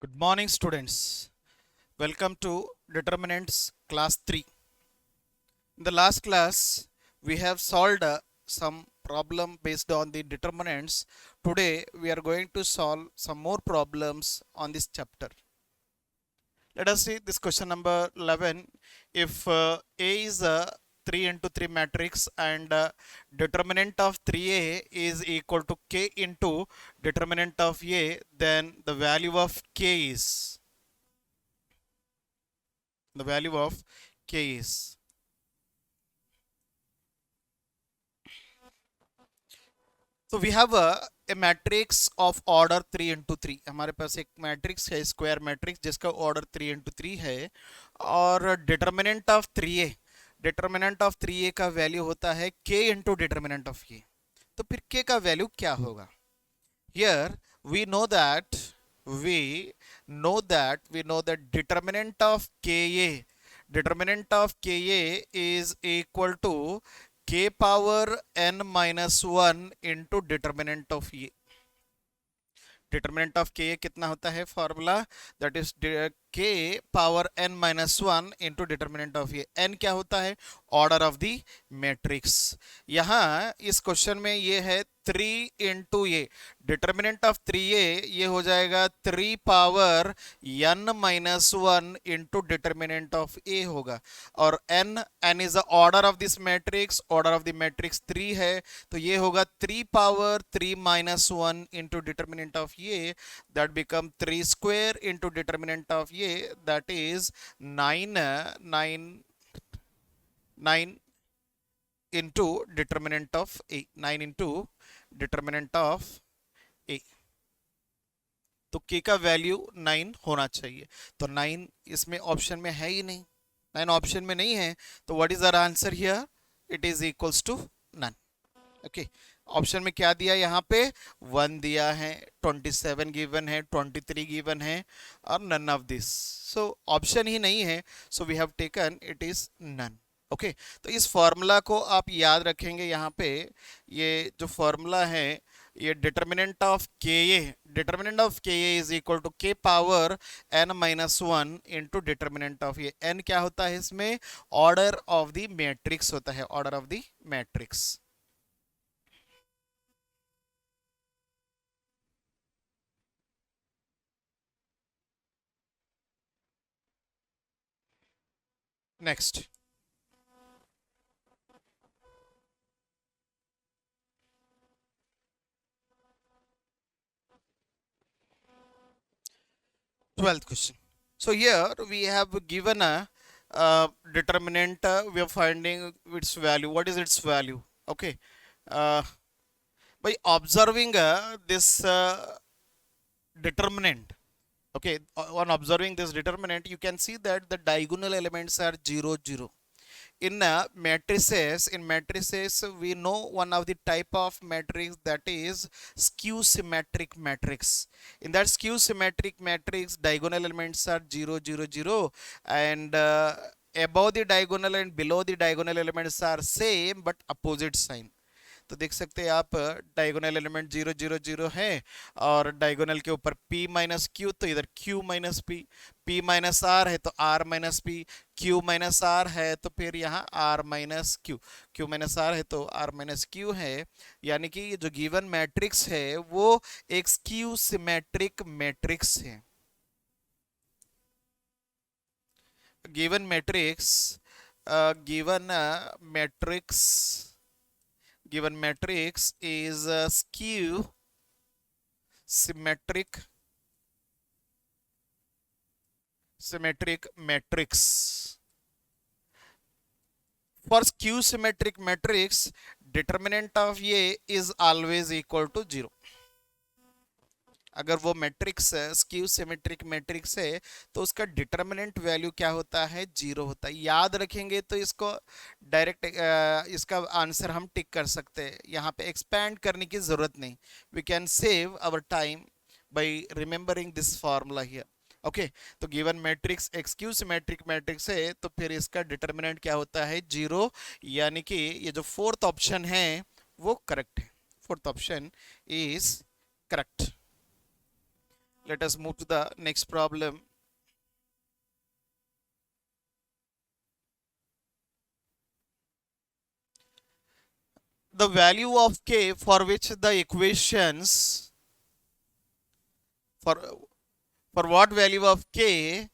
Good morning, students. Welcome to Determinants Class 3. In the last class, we have solved some problem based on the determinants. Today, we are going to solve some more problems on this chapter. Let us see this question number 11. If A is a 3 into 3 matrix and determinant of 3A is equal to K into determinant of A, then the value of K is the value of K is. So we have a matrix of order 3 into 3. हमारे पास एक matrix है, square matrix जिसका order 3 into 3 है और determinant of 3a, determinant of 3a का value होता है k into determinant of a. तो फिर k का वैल्यू क्या होगा? Here we know that we know that determinant of ka is equal to k power n minus 1 into determinant of a. Determinant of के कितना होता है फॉर्मूला? दैट इज के power n minus 1 into determinant of ये. n क्या होता है? Order of the matrix. यहाँ इस क्वेश्चन में ये है 3 into A, determinant of 3a ये हो जाएगा 3 power n minus 1 into determinant of a होगा. और n is the order of this matrix, order of the matrix 3 है, तो ये होगा 3 power 3 minus 1 into determinant of ये, that become 3 square into determinant of a, that is 9 into determinant of a, 9 into determinant of a. तो k का value 9 होना चाहिए. तो 9 इसमें ऑप्शन में है ही नहीं, 9 ऑप्शन में नहीं है, तो what is our answer here? It is equals to none. Okay, option में क्या दिया? यहाँ पे 1 दिया है, 27 गिवन है, 23 गिवन है और none of this. So option ही नहीं है, so we have taken it is none. Okay, तो इस फॉर्मूला को आप याद रखेंगे. यहाँ पे ये जो फॉर्मूला है, ये डिटर्मिनेंट ऑफ के ए इज इक्वल टू के power n minus 1 into determinant of ये. n क्या होता है इसमें? ऑर्डर ऑफ द मैट्रिक्स होता है, order of the matrix. Next, 12th question. So here we have given a determinant. We are finding its value. What is its value? Okay, uh, by observing this determinant. Okay, on observing this determinant, you can see that the diagonal elements are 0 0. In matrices we know one of the type of matrix, that is skew symmetric matrix. In that skew symmetric matrix, diagonal elements are 0 0 0, and above the diagonal and below the diagonal elements are same but opposite sign. तो देख सकते हैं आप, diagonal element 0 0 0 है और diagonal के ऊपर p minus Q, तो इधर q minus P, p minus R है तो r minus P, q minus R है तो फिर यहाँ r minus Q, q minus R है तो r माइनस क्यू है. यानी कि ये जो गिवन मैट्रिक्स है वो एक स्क्यू सिमेट्रिक मैट्रिक्स है. Given matrix given matrix is a skew symmetric matrix. For skew symmetric matrix, determinant of A is always equal to 0. अगर वो मैट्रिक्स स्क्यू सिमेट्रिक मैट्रिक्स है तो उसका डिटर्मिनेंट वैल्यू क्या होता है? 0 होता है. याद रखेंगे तो इसको डायरेक्ट इसका आंसर हम टिक कर सकते हैं. यहाँ पे एक्सपैंड करने की जरूरत नहीं. We can save our time by remembering this formula here. Okay, तो given matrix X Q symmetric matrix है तो फिर इसका डिटर्मिनेंट क्या होता है? 0. यानी कि ये जो फोर्थ ऑप्शन है वो करेक्ट है. Fourth option is correct. Let us move to the next problem. The value of k for which the equations for for what value of k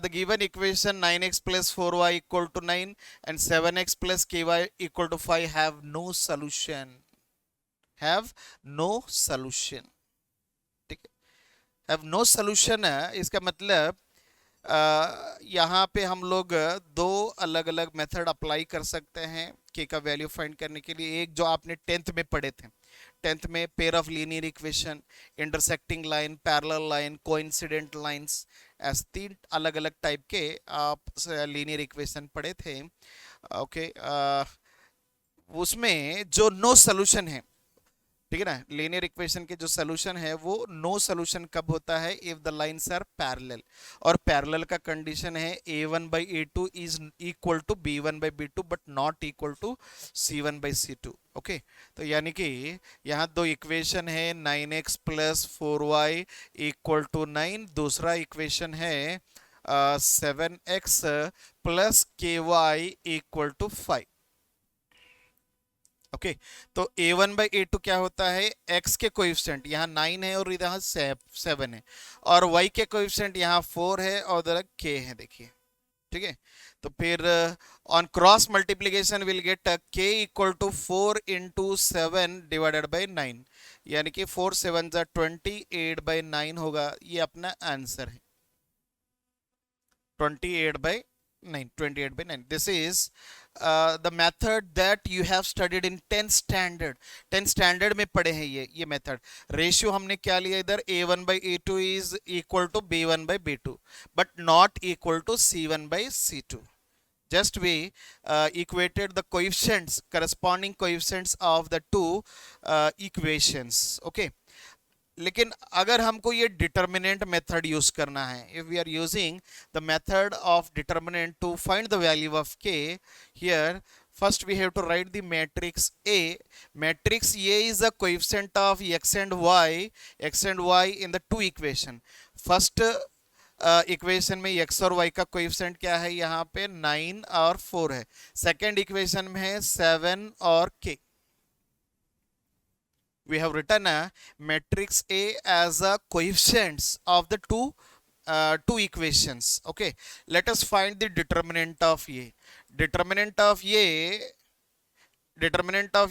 the given equation 9x plus 4y equal to 9 and 7x plus ky equal to 5 have no solution. ठीक है, have no solution है इसका मतलब यहाँ पे हम लोग दो अलग अलग मेथड अप्लाई कर सकते हैं के का वैल्यू फाइंड करने के लिए. एक जो आपने टेंथ में पढ़े थे, टेंथ में pair of linear equation, intersecting line, parallel line, coincident lines, ऐसे तीन अलग अलग टाइप के आप लीनियर इक्वेशन पढ़े थे. ओके, उसमें जो नो सोल्यूशन है, ठीक है ना, लीनियर इक्वेशन के जो सोल्यूशन है वो नो सोल्यूशन कब होता है, if the lines are parallel. और पैरेलल का कंडीशन है a1/a2 is equal to b1/b2 but not equal to c1/c2. Okay, तो यानी कि यहाँ दो इक्वेशन है 9x plus 4y equal to 9, दूसरा इक्वेशन है 7x plus ky equal to 5. Okay, तो a1/a2 क्या होता है, x के कोएफिशिएंट यहाँ 9 है और इधर 7 है, और y के कोएफिशिएंट यहाँ 4 है और इधर k है. देखिए, ठीक है, तो फिर on cross multiplication will get k equal to 4 into 7 divided by 9, यानी कि 4 7 जा 28/9 होगा. ये अपना आंसर है 28/9. This is the method that you have studied in 10th standard. 10th standard में पढ़े हैं ये मेथड. रेशियो हमने क्या लिया इधर, a1/a2 is equal to b1/b2 but not equal to c1/c2. Just we equated the coefficients, corresponding coefficients of the two equations. Okay. लेकिन अगर हमको ये डिटर्मिनेंट मेथड यूज करना है, if we are using the method of determinant to find the value of K, here first we have to write the matrix A. Matrix A is the coefficient of x and y in the two equation. First equation में x और y का coefficient क्या है, यहाँ पे 9 और 4 है. Second equation में है 7 और k. We have written a matrix A as a coefficients of the two equations. Okay, let us find the determinant of A. Determinant of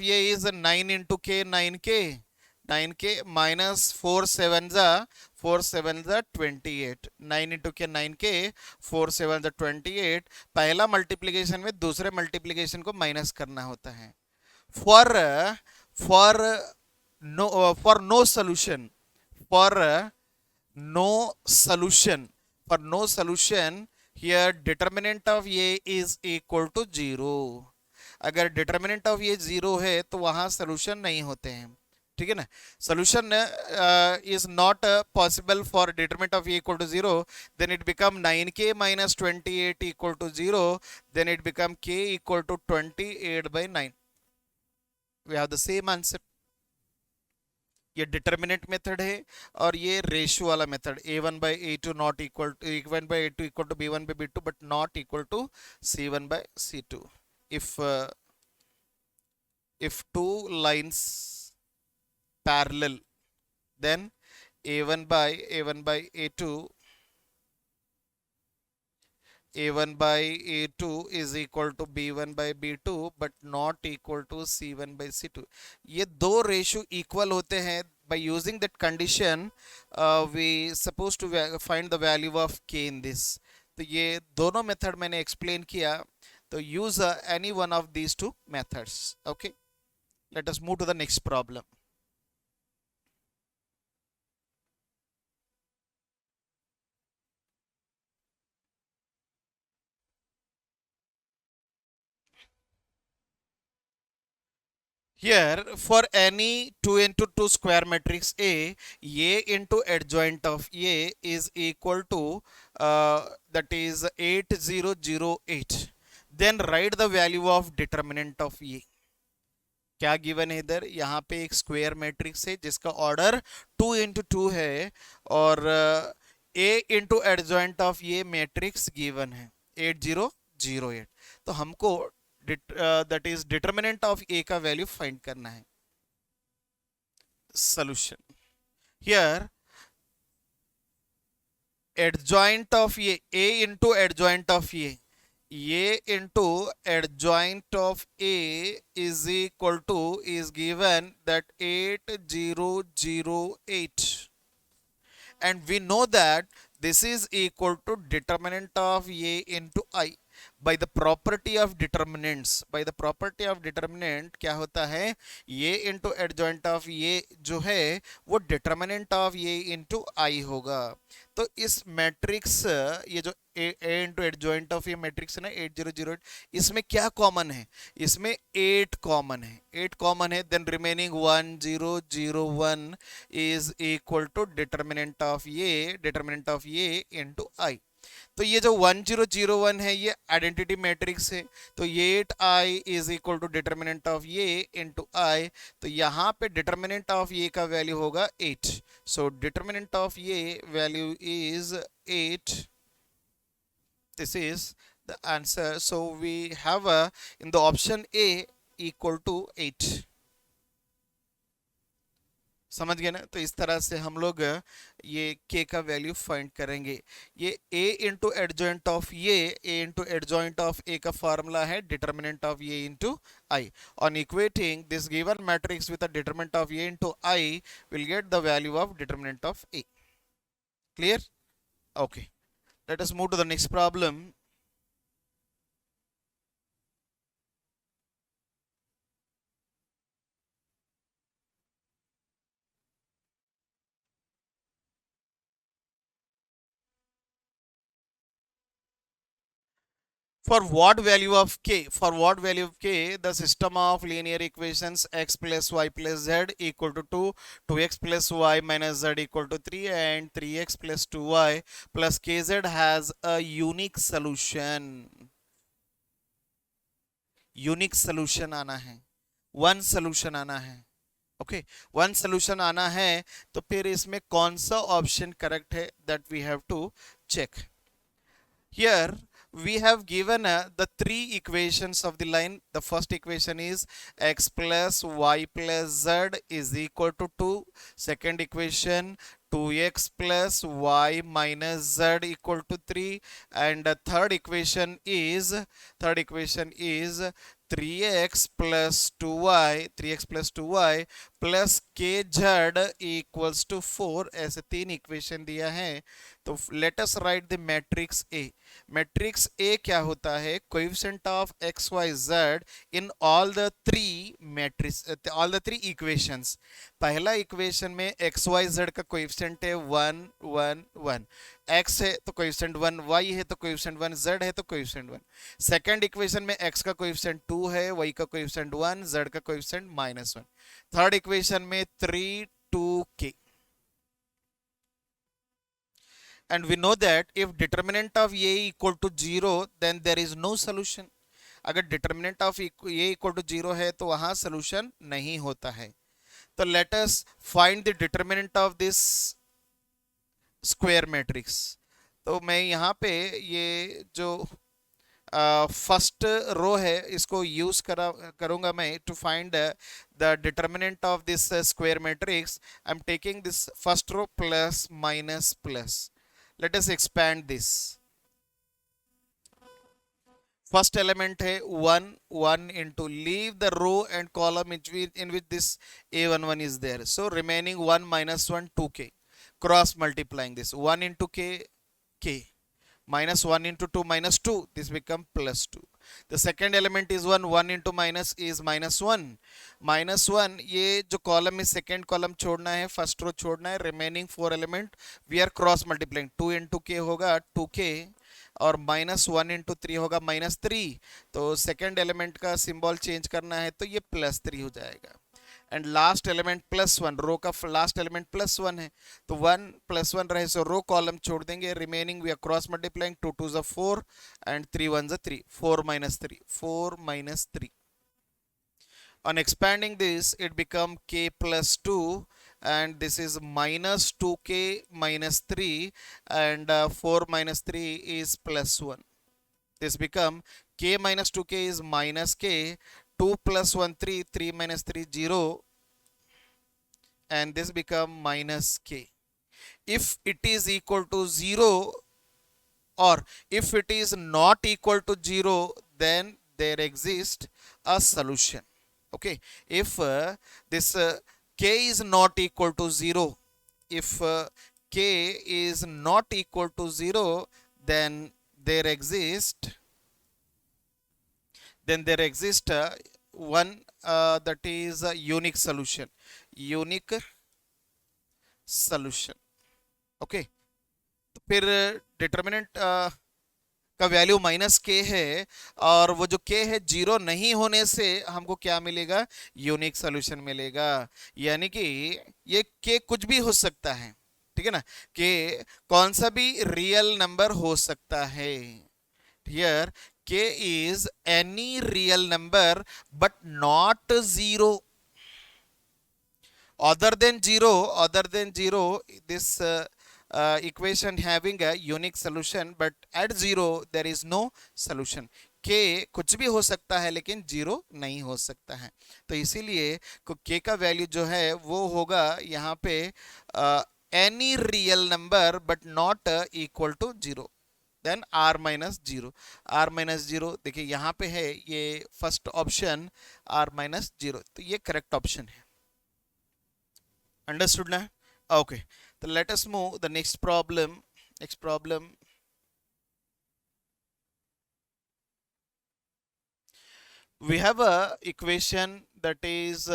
A is 9 into k, 9k minus 4 7 जा 28. 9 into k 9k, 4 7 जा 28. पहला multiplication में दूसरे multiplication को minus करना होता है. For no solution, for no solution here determinant of a is equal to 0. अगर डिटर्मिनेंट ऑफ ये 0 है तो वहां सोल्यूशन नहीं होते हैं. ठीक है ना, solution is not possible for determinant of A equal to 0, then it become 9k minus 28 equal to 0, then it become k equal to 28/9. We have the same answer. ये डिटर्मिनेंट मेथड है और ये रेशियो वाला method, a1/a2 not equal to a1/a2 equal to b1/b2 but not equal to c1/c2. if two lines parallel, then a1/a2 is equal to b1/b2 but not equal to c1/c2. ये दो ratio equal होते हैं. by using that condition we supposed to find the value of k in this. तो ये दोनों method मैंने explain किया, तो use any one of these two methods. Okay, let us move to the next problem. Here, for any 2 into 2 square matrix A into adjoint of A is equal to that is 8008. Then write the value of determinant of A. क्या given है इधर? यहाँ पे एक square matrix है जिसका order 2 into 2 है, और ए इंटू एडजॉइंट ऑफ ये मैट्रिक्स गिवन है 8008। तो हमको दैट इज डिटर्मिनेंट ऑफ ए का वैल्यू फाइंड करना है। सॉल्यूशन हियर, एडजॉइंट ऑफ ये a इंटू एडजॉइंट ऑफ ये into adjoint of a is equal two is given that 8008, and we know that this is equal to determinant of a into I by the property of determinants। by the property of determinant क्या होता है? ये into adjoint of ये जो है वो determinant of ये into I होगा। तो इस मैट्रिक्स, ये जो ए इंटू एडजॉइंट ऑफ ये मैट्रिक्स है ना 8008, इसमें क्या कॉमन है? इसमें 8 कॉमन है। 8 कॉमन है, then remaining 1001 is equal to determinant of ये इंटू आई। तो ये जो 1001 है ये आइडेंटिटी मैट्रिक्स है, तो ये 8i is equal to determinant of ये इंटू आई। तो यहाँ पे डिटर्मिनेंट ऑफ ये का वैल्यू होगा 8। सो डिटर्मिनेंट ऑफ ये value is 8। This is the answer. So we have in the option A equal to 8। समझ गए ना? तो इस तरह से हम लोग ये k का वैल्यू फाइंड करेंगे। ये a into adjoint of a into adjoint of a का फॉर्मूला है determinant of a into i। On equating this given matrix with the determinant of a into i will get the value of determinant of a। Clear? Okay, let us move to the next problem। For what value of k? For what value of k? The system of linear equations x plus y plus z equal to 2, 2x plus y minus z equal to 3, and 3x plus 2y plus kz has a unique solution। Unique solution आना है, one solution आना है। Okay, one solution आना है, तो फिर इसमें कौन सा ऑप्शन करेक्ट है, that we have to check. Here we have given the three equations of the line. The first equation is x plus y plus z is equal to 2. Second equation 2x plus y minus z equal to 3, and the third equation is 3x plus 2y plus kz equals to 4। ऐसे तीन equation दिया है। तो let us write the matrix A. Matrix A क्या होता है? Coefficient of x y z in all the three equations. पहला equation में एक्स वाई जेड का कोएफिशिएंट है 1 1 1, x है तो कोएफिशिएंट 1, y है तो कोएफिशिएंट 1, z है तो कोएफिशिएंट 1। सेकंड इक्वेशन में x का कोएफिशिएंट 2 है, y का कोएफिशिएंट 1, z का कोएफिशिएंट -1। थर्ड इक्वेशन में 3 2k। and we know that if determinant of a equal to 0 then there is no solution। अगर determinant of a equal to 0 है तो वहां solution नहीं होता है। तो let us find the determinant of this square matrix। तो मैं यहाँ पे ये जो फर्स्ट रो है इसको यूज करूंगा मैं to find the determinant of this square matrix. I am taking this first row plus minus plus. Let us expand this। First element है 1 1 into leave the row and column in which this a11 is there, so remaining 1 minus 1 2k, cross multiplying this 1 into k minus 1 into 2 minus 2, this become plus 2। the second element is 1 1 into minus is -1 ये जो column में second column छोड़ना है, first row छोड़ना है, remaining 4 element we are cross multiplying. 2 into k होगा 2k और -1 into 3 होगा -3। तो सेकेंड एलिमेंट का सिंबल चेंज करना है तो ये +3 हो जाएगा। एंड लास्ट एलिमेंट +1, रो का लास्ट एलिमेंट +1 है तो 1 +1 रहे, सो रो कॉलम छोड़ देंगे, remaining we are cross multiplying 2 2 ज़ 4 एंड 3 1 ज़ 3, 4 - 3 4 - 3। On expanding this, it become k plus 2, and this is minus 2k minus 3, and 4 minus 3 is plus 1. This become k minus 2k is minus k, 2 plus 1 3, 3 minus 3 0, and this become minus k. If it is equal to 0, or if it is not equal to 0, then there exists a solution. Okay, if this k is not equal to 0, if k is not equal to 0, then there exist one that is a unique solution. Unique solution. Okay, तो फिर determinant का value minus के है, और वो जो के है जीरो नहीं होने से हमको क्या मिलेगा? यूनिक सॉल्यूशन मिलेगा। यानी कि ये के कुछ भी हो सकता है, ठीक है ना, के कौन सा भी रियल नंबर हो सकता है। हियर के is any real number but not zero. Other than zero, this equation having a unique solution, but at zero there is no solution. k कुछ भी हो सकता है लेकिन जीरो नहीं हो सकता है, तो इसीलिए k का वैल्यू जो है वो होगा यहाँ पे any real number but not equal to zero, then r minus zero. r minus zero देखिए यहाँ पे है, ये first option r minus zero, तो ये करेक्ट ऑप्शन है। Understood now? Okay, so let us move the next problem. We have a equation that is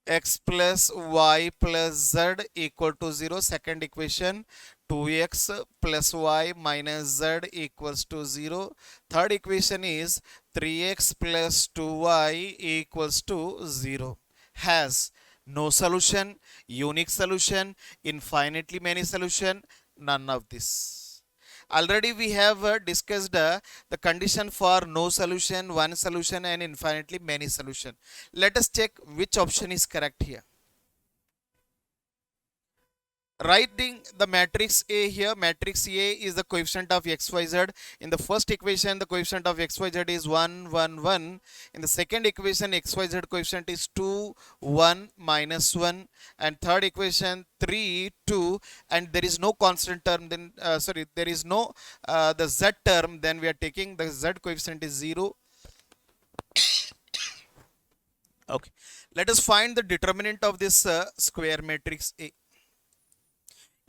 x plus y plus z equal to 0. Second equation 2x plus y minus z equals to 0. Third equation is 3x plus 2y equals to 0. Has no solution, unique solution, infinitely many solution, none of this. Already we have discussed the condition for no solution, one solution, and infinitely many solution. Let us check which option is correct here. Writing the matrix A here, matrix A is the coefficient of xyz. In the first equation, the coefficient of xyz is 1, 1, 1. In the second equation, xyz coefficient is 2, 1, minus 1. And third equation, 3, 2. And there is no constant term, then, there is no the z term, then we are taking the z coefficient is 0. Okay, let us find the determinant of this square matrix A.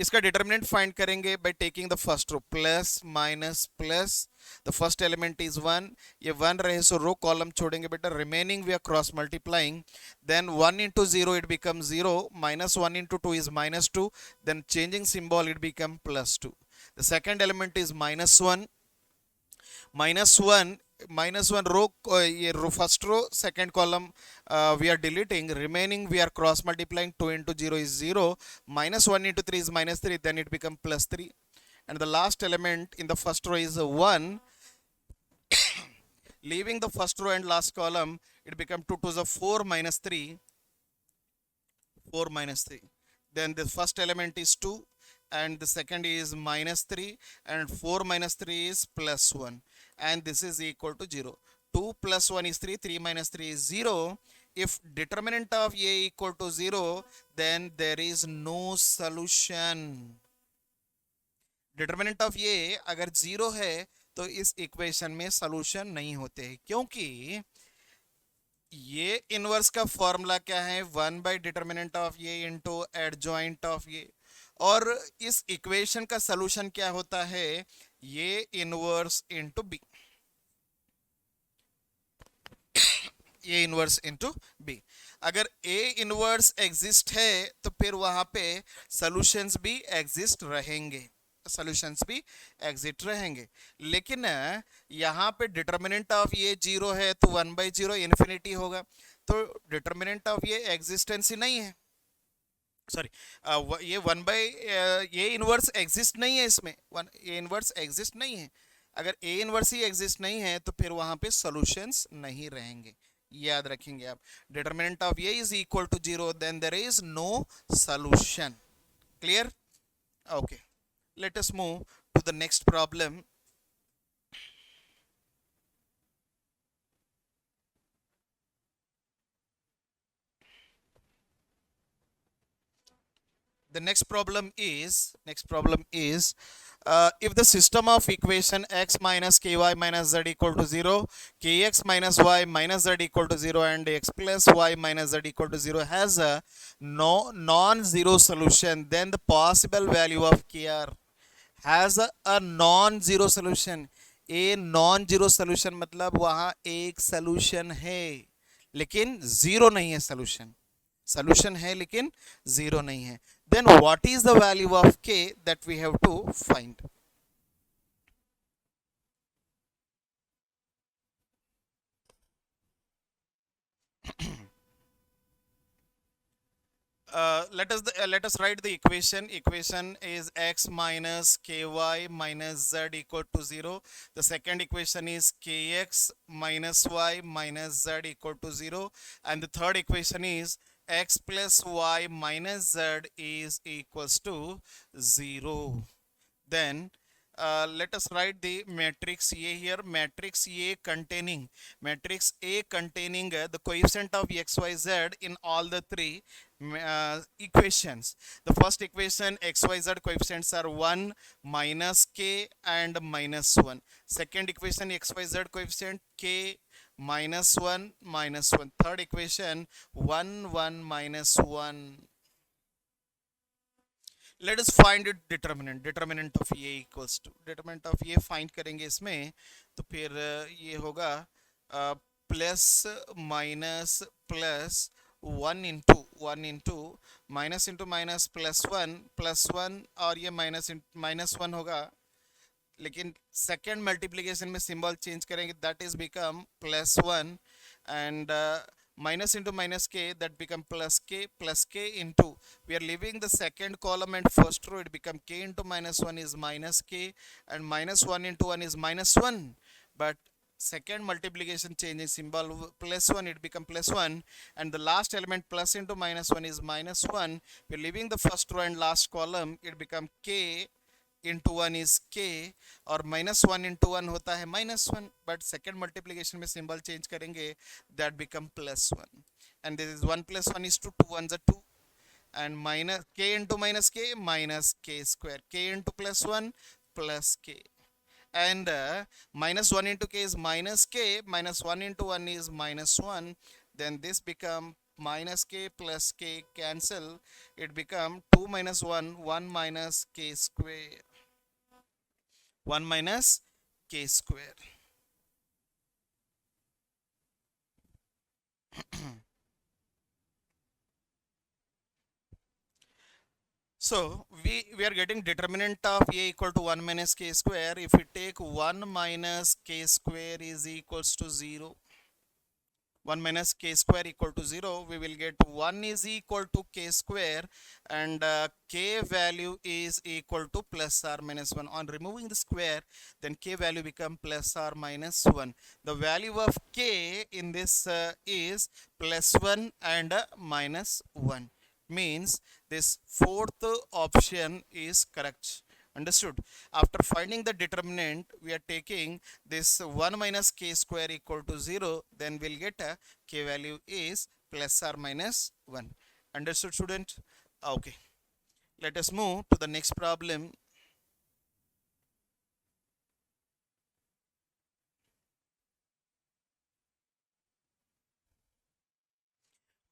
इसका determinant find करेंगे by taking the first row, plus minus plus, the first element is 1, ये 1 रहे so row column छोड़ेंगे बेटा, remaining we are cross multiplying, then 1 into 0 it becomes 0, minus 1 into 2 is minus 2, then changing symbol it become plus 2. The second element is minus 1, minus 1 row, ये row first row, second column we are deleting, remaining we are cross multiplying, 2 into 0 is 0, minus 1 into 3 is minus 3, then it become plus 3, and the last element in the first row is 1. Leaving the first row and last column, it become 2 to the 4 minus 3, 4 minus 3, then the first element is 2 and the second is minus 3, and 4 minus 3 is plus 1, and this is equal to 0. 2 plus 1 is 3, 3 minus 3 is 0. If determinant of A equal to 0, then there is no solution. Determinant of A अगर 0 है तो इस equation में solution नहीं होते हैं, क्योंकि ये इनवर्स का फॉर्मूला क्या है? 1 by determinant of A into adjoint of A, और इस इक्वेशन का सॉल्यूशन क्या होता है? ये inverse into B, A inverse into B. अगर ए इनवर्स एग्जिस्ट है तो फिर वहां पे सॉल्यूशंस भी एग्जिस्ट रहेंगे, लेकिन यहाँ पे डिटर्मिनेंट ऑफ ये 0 है तो 1/0 इन्फिनिटी होगा, तो डिटर्मिनेंट ऑफ ये एग्जिस्टेंस ही नहीं है, सॉरी ये 1 बाई ये इनवर्स एग्जिस्ट नहीं है, इसमें ये इनवर्स एग्जिस्ट नहीं है। अगर ए इनवर्स ही एग्जिस्ट नहीं है तो फिर वहां पे सॉल्यूशंस नहीं रहेंगे, याद रखेंगे आप। Determinant of A is equal to 0, then there is no solution. Clear? Okay, let us move to the next problem. The next problem is if the system of equation x minus ky minus z equal to 0, kx minus y minus z equal to 0, and x plus y minus z equal to 0 has a no non-zero solution, then the possible value of kr has a non-zero solution. A non zero solution मतलब वहां एक solution है लेकिन zero नहीं है solution, solution है लेकिन zero नहीं है। Then what is the value of K that we have to find? Let us write the equation. Equation is x minus ky minus z equal to 0. The second equation is kx minus y minus z equal to 0, and the third equation is x plus y minus z is equals to 0. Then let us write the matrix A here. Matrix A containing the coefficient of xyz in all the three equations. The first equation xyz coefficients are 1, minus k, and minus 1. Second equation xyz coefficient k, minus 1, minus 1. Third equation 1, 1, minus 1. Let us find it determinant of A equals to determinant of A find करेंगे इसमें, तो फिर ये होगा plus minus plus 1 into minus into minus plus one और ये minus one होगा, लेकिन सेकेंड मल्टीप्लीकेशन में सिंबल चेंज करेंगे, that is become plus 1, and minus into minus k, that become plus k into, we are leaving the second column and first row, it become k into minus 1 is minus k, and minus 1 into 1 is minus 1, but second multiplication changing symbol plus 1, it become plus 1, and the last element plus into minus 1 is minus 1, we are leaving the first row and last column, it become k into one is के, और minus one into one होता है minus one, but second multiplication में symbol change करेंगे, that become plus one, and this is 1 plus 1 is 2, 2 1s are 2, and minus k into minus k minus k square, k into plus 1 plus k, and minus 1 into k is minus k, minus 1 into 1 is minus 1, then this become minus k plus k cancel, it become 2 minus 1, 1 minus k square, 1 minus k square. So we are getting determinant of a equal to 1 minus k square. If we take 1 minus k square is equals to 0, 1 minus k square equal to 0, we will get 1 is equal to k square, and k value is equal to plus or minus 1. On removing the square, then k value become plus or minus 1. The value of k in this is plus 1 and minus 1. Means this fourth option is correct. Understood? After finding the determinant, we are taking this 1 minus k square equal to 0, then we'll get a k value is plus or minus 1. Understood, student? Okay. Let us move to the next problem.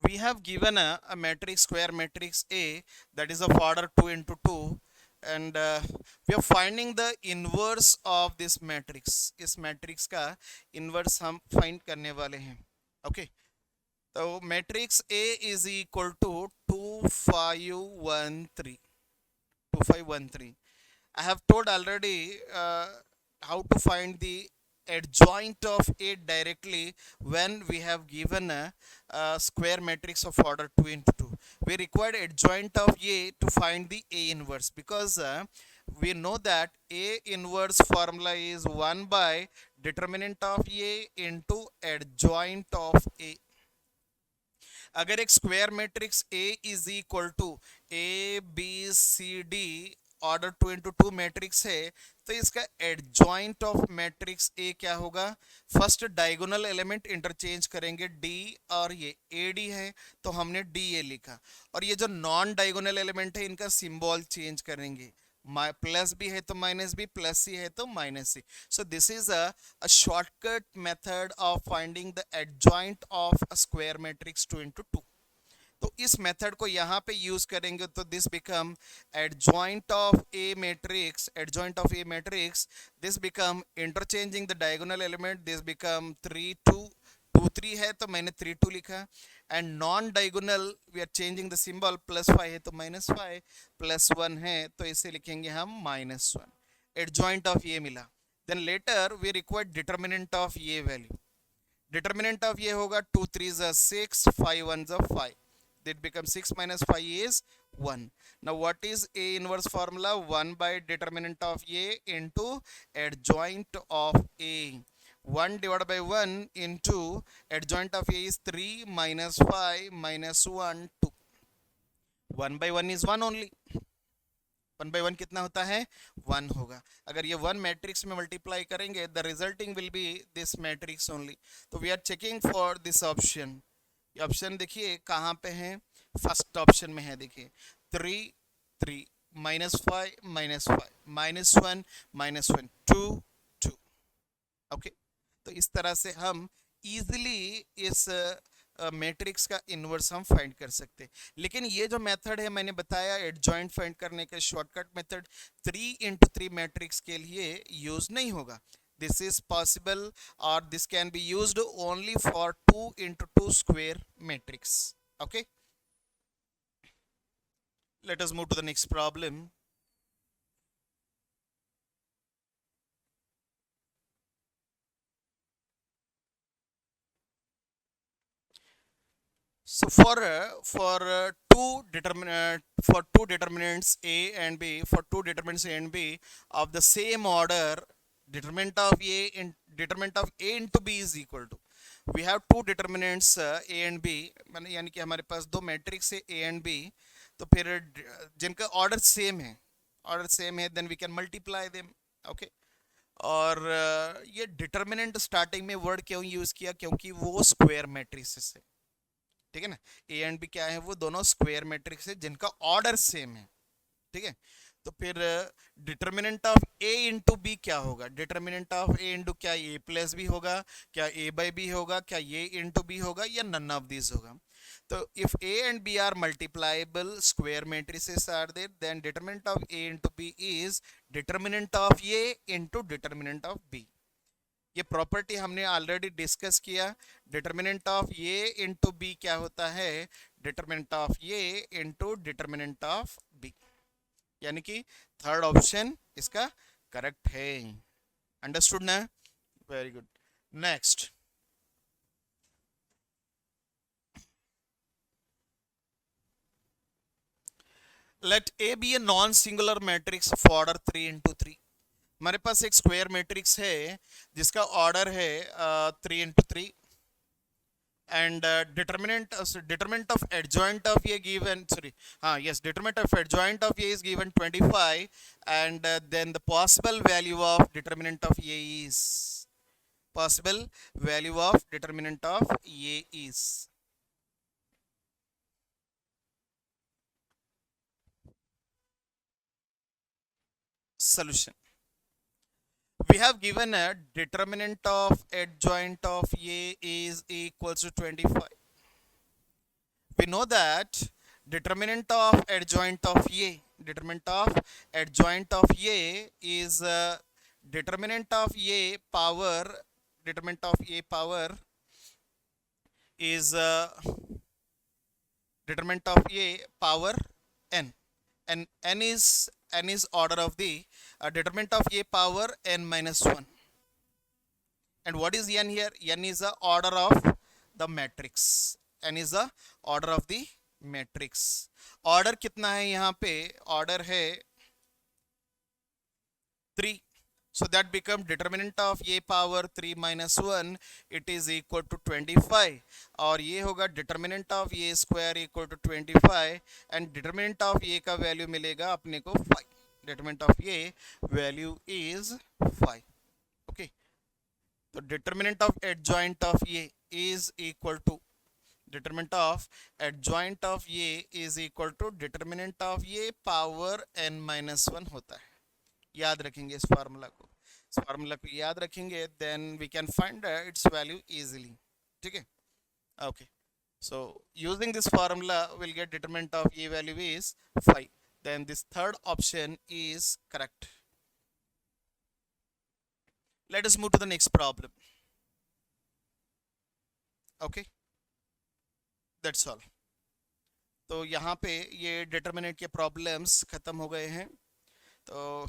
We have given a matrix, square matrix A, that is of order 2 into 2, and we are finding the inverse of this matrix. इस matrix का inverse हम find करने वाले हैं. Okay. तो matrix A is equal to 2 5 1 3. 2 5 1 3. I have told already how to find the adjoint of A directly when we have given a square matrix of order 2 into 2. We required adjoint of A to find the A inverse, because we know that A inverse formula is 1 by determinant of A into adjoint of A. अगर एक square matrix A is equal to ABCD order 2 into 2 matrix है, तो इसका adjoint of matrix A क्या होगा? First diagonal element interchange करेंगे, D और ये AD है तो हमने DA लिखा, और ये जो नॉन डायगोनल एलिमेंट है इनका सिंबल चेंज करेंगे, प्लस बी है तो माइनस बी, प्लस सी है तो minus C. So this is a shortcut method of finding the adjoint of a square matrix 2 into 2. तो इस मेथड को यहाँ पे यूज करेंगे तो this become adjoint of A matrix, adjoint of A matrix, this become interchanging the diagonal element, this become 3 2 2 3 है तो मैंने 3 2 लिखा, and non diagonal we are changing the symbol, +5 है तो -5, +1 है तो इसे लिखेंगे हम -1. एडजॉइंट ऑफ ये मिला. Then later we require determinant of ये वैल्यू. डिटर्मिनेंट ऑफ ये होगा 2 3 6, 5 1 5. That becomes 6 minus 5 is 1. Now what is A inverse formula? 1 by determinant of A into adjoint of A. 1 divided by 1 into adjoint of A is 3 minus 5 minus 1 2. 1 by 1 is 1 only. 1 by 1 कितना होता है? 1 होगा. अगर ये 1 matrix में multiply करेंगे the resulting will be this matrix only. तो we are checking for this option. ये ऑप्शन देखिए कहाँ पे है, फर्स्ट ऑप्शन में है, देखिए 3 3 -5 -5 -1 -1 2 2. ओके, तो इस तरह से हम इजीली इस मैट्रिक्स का इनवर्स हम फाइंड कर सकते हैं. लेकिन ये जो मेथड है मैंने बताया एडजॉइंट फाइंड करने का शॉर्टकट मेथड 3 into 3 मैट्रिक्स के लिए यूज नहीं होगा. This is possible or this can be used only for 2 into 2 square matrix. Okay, let us move to the next problem. So for two determinants A and B, for two determinants A and B of the same order, determinant of A into B is equal to, we have two determinants A and B, यानी कि हमारे पास दो matrix है A and B, तो फिर जिनका order same है then we can multiply them. Okay, और ये डिटर्मिनेंट स्टार्टिंग में वर्ड क्यों यूज किया? क्योंकि वो स्क्वायर मैट्रिक्स है, ठीक है ना. ए एंड बी क्या है? वो दोनों स्क्वायर मैट्रिक्स है जिनका ऑर्डर सेम है, ठीक है. तो फिर determinant of A into B क्या होगा? डिटर्मिनेंट ऑफ ए इंटू, क्या ए प्लस बी होगा, क्या ए बाई बी होगा, क्या ए इंटू बी होगा, या नन ऑफ दिस होगा. तो if A and B are multipliable square matrices are there, then determinant of A into B is determinant of A into determinant of B. ये property हमने already discuss किया. Determinant of A into B क्या होता है? Determinant of A into determinant of B, यानी कि third option इसका correct है. अंडरस्टूड ना? Very good. Next, let A B a non singular matrix of order 3 into 3. हमारे पास एक स्क्वायर मैट्रिक्स है जिसका ऑर्डर है 3 into 3, and determinant of adjoint of A given, determinant of adjoint of A is given 25, and then the possible value of determinant of A is solution. We have given a determinant of adjoint of A is equals to 25. We know that determinant of adjoint of A is determinant of A power is determinant of A power n, and n is order of the determinant of A power n minus 1. And what is n here? N is the order of the matrix. N is the order of the matrix. Order कितना है यहाँ पे? Order है 3. So that become determinant of a power 3 minus 1, it is equal to 25. और ये होगा determinant of a square equal to 25 and determinant of a का value मिलेगा अपने को 5. Determinant of a value is 5. Okay. तो determinant of adjoint of a is equal to determinant of adjoint of a is equal to determinant of a power n minus 1 होता है. याद रखेंगे इस फार्मूला को. इस फार्मूला को याद रखेंगे then we can find its value easily. ठीक है. Okay. So using this formula we'll get determinant of a value is 5. Then this third option is correct. Let us move to the next problem. Okay. That's all. तो यहाँ पे ये determinant के problems ख़त्म हो गए हैं. तो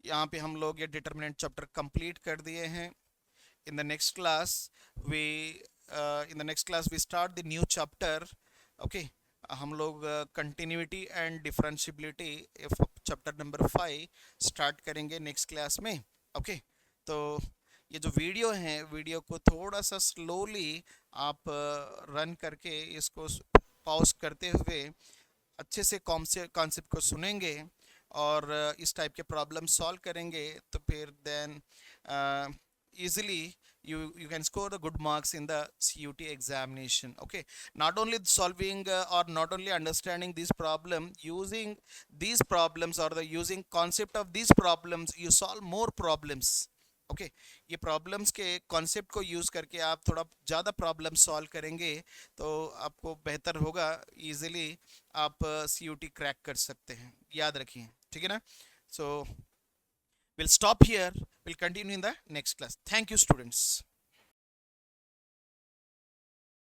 यहाँ पे हम लोग ये डिटर्मिनेंट चैप्टर कंप्लीट कर दिए हैं. In the next class we start the new chapter. Okay. हम लोग continuity and differentiability chapter number 5 start करेंगे नेक्स्ट क्लास में. ओके. तो ये जो वीडियो है वीडियो को थोड़ा सा स्लोली आप रन करके इसको पॉज करते हुए अच्छे से कॉन्सेप्ट को सुनेंगे और इस टाइप के प्रॉब्लम सॉल्व करेंगे तो फिर then easily you can score the good marks in the CUT examination. Okay. Not only solving or not only understanding this problem, using these problems or the using concept of these problems you solve more problems. Okay. ये problems के concept को use करके आप थोड़ा ज़्यादा problem solve करेंगे तो आपको बेहतर होगा. easily आप CUT crack कर सकते हैं. याद रखिए. ठीक है ना. So we'll stop here. We'll continue in the next class. Thank you, students.